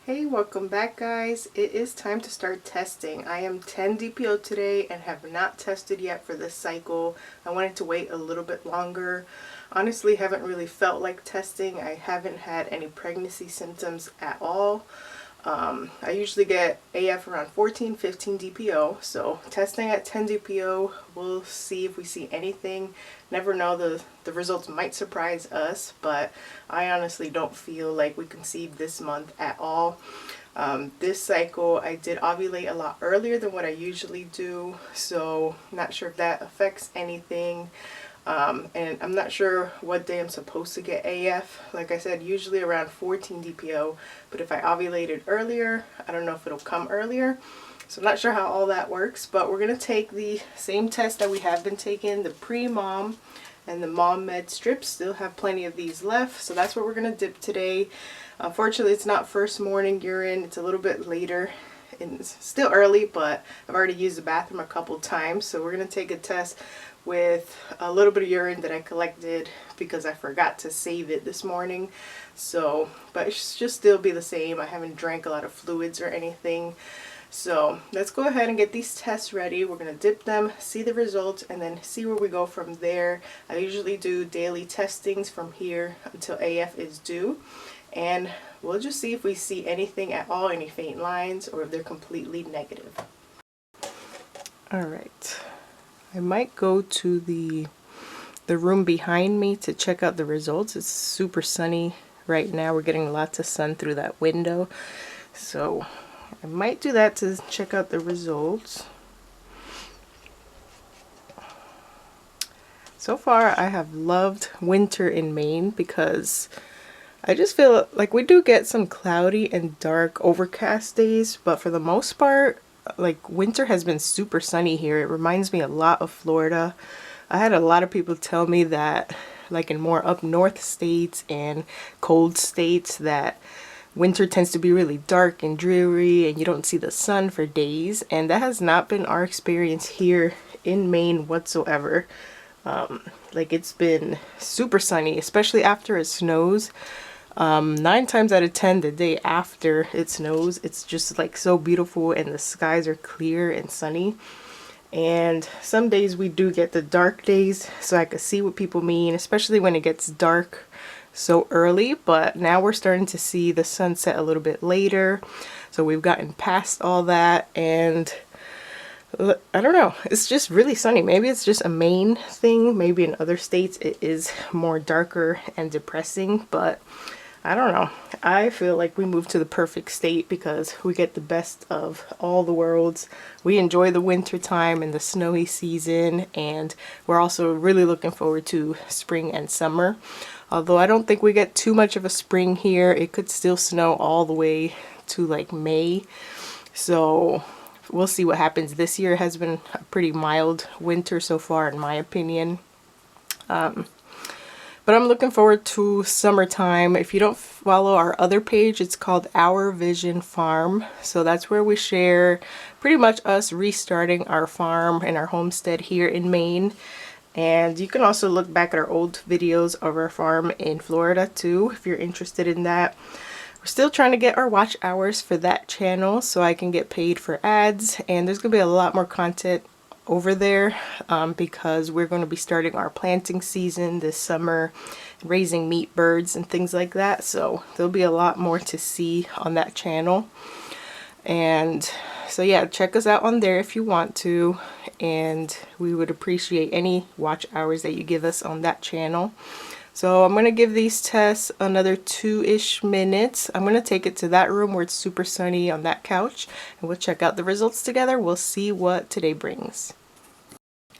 Hey, welcome back guys. It is time to start testing. I am 10 DPO today and have not tested yet for this cycle. I wanted to wait a little bit longer. Honestly, haven't really felt like testing. I haven't had any pregnancy symptoms at all. I usually get AF around 14, 15 DPO, so testing at 10 DPO, we'll see if we see anything. Never know, the results might surprise us, but I honestly don't feel like we conceived this month at all. This cycle I did ovulate a lot earlier than what I usually do, so not sure if that affects anything. And I'm not sure what day I'm supposed to get AF. Like I said, usually around 14 DPO, but if I ovulated earlier, I don't know if it'll come earlier. So I'm not sure how all that works, but we're going to take the same test that we have been taking, the pre-mom and the mom med strips. Still have plenty of these left, so that's what we're going to dip today. Unfortunately, it's not first morning urine. It's a little bit later. It's still early, but I've already used the bathroom a couple times, so we're going to take a test with a little bit of urine that I collected because I forgot to save it this morning. So, but it should still be the same. I haven't drank a lot of fluids or anything. So let's go ahead and get these tests ready. We're going to dip them, see the results, and then see where we go from there. I usually do daily testings from here until AF is due. And we'll just see if we see anything at all, any faint lines, or if they're completely negative. Alright. I might go to the room behind me to check out the results. It's super sunny right now. We're getting lots of sun through that window. So I might do that to check out the results. So far I have loved winter in Maine because I just feel like we do get some cloudy and dark overcast days, but for the most part, like, winter has been super sunny here. It reminds me a lot of Florida. I had a lot of people tell me that, like, in more up north states and cold states, that winter tends to be really dark and dreary and you don't see the sun for days, and that has not been our experience here in Maine whatsoever. Like, it's been super sunny, especially after it snows. 9 times out of 10 the day after it snows, it's just like so beautiful and the skies are clear and sunny. And some days we do get the dark days, so I could see what people mean, especially when it gets dark so early. But now we're starting to see the sunset a little bit later, so we've gotten past all that, and I don't know, it's just really sunny. Maybe it's just a Maine thing. Maybe in other states it is more darker and depressing, but I don't know. I feel like we moved to the perfect state because we get the best of all the worlds. We enjoy the winter time and the snowy season, and we're also really looking forward to spring and summer. Although I don't think we get too much of a spring here. It could still snow all the way to like May. So we'll see what happens. This year has been a pretty mild winter so far, in my opinion. But I'm looking forward to summertime. If you don't follow our other page, it's called Our Vision Farm. So that's where we share pretty much us restarting our farm and our homestead here in Maine. And you can also look back at our old videos of our farm in Florida too, if you're interested in that. We're still trying to get our watch hours for that channel so I can get paid for ads. And there's going to be a lot more content over there because we're going to be starting our planting season this summer, raising meat birds and things like that. So there'll be a lot more to see on that channel. And so yeah, check us out on there if you want to, and we would appreciate any watch hours that you give us on that channel. So I'm going to give these tests another 2-ish minutes. I'm going to take it to that room where it's super sunny on that couch, and we'll check out the results together. We'll see what today brings.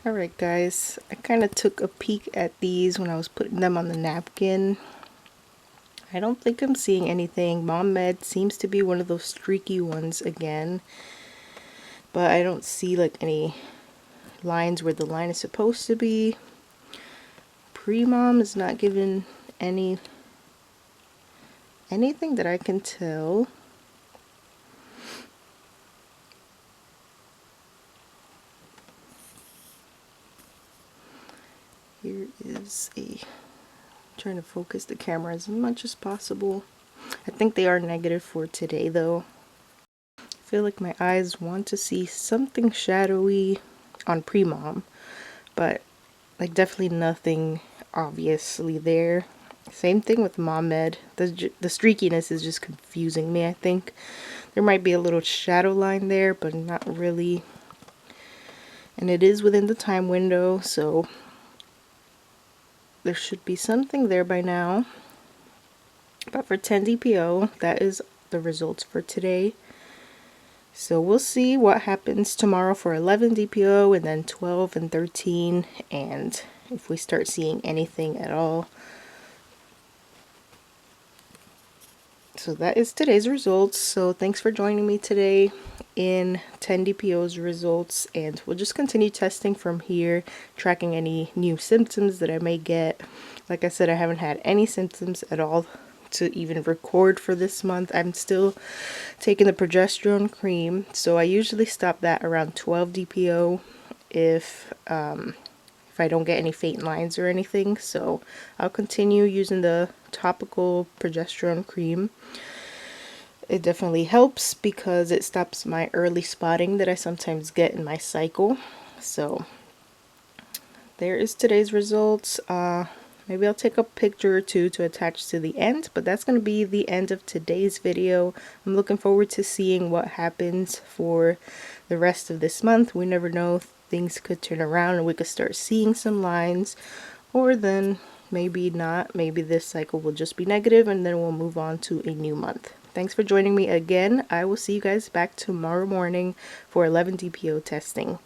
Alright guys, I kind of took a peek at these when I was putting them on the napkin. I don't think I'm seeing anything. Mom Med seems to be one of those streaky ones again, but I don't see like any lines where the line is supposed to be. Pre-mom is not giving anything that I can tell. Here is a, trying to focus the camera as much as possible. I think they are negative for today though. I feel like my eyes want to see something shadowy on pre-mom, but like definitely nothing obviously there. Same thing with mom med. The streakiness is just confusing me. I think there might be a little shadow line there, but not really. And it is within the time window, so there should be something there by now. But for 10 DPO, that is the results for today. So we'll see what happens tomorrow for 11 DPO and then 12 and 13, and if we start seeing anything at all. So that is today's results. So thanks for joining me today in 10 DPO's results, and we'll just continue testing from here, tracking any new symptoms that I may get. Like I said, I haven't had any symptoms at all to even record for this month. I'm still taking the progesterone cream, so I usually stop that around 12 DPO if I don't get any faint lines or anything. So I'll continue using the topical progesterone cream. It definitely helps because it stops my early spotting that I sometimes get in my cycle. So there is today's results. Maybe I'll take a picture or two to attach to the end, but that's going to be the end of today's video. I'm looking forward to seeing what happens for the rest of this month. We never know, things could turn around and we could start seeing some lines, or then maybe not. Maybe this cycle will just be negative and then we'll move on to a new month. Thanks for joining me again. I will see you guys back tomorrow morning for 11 DPO testing.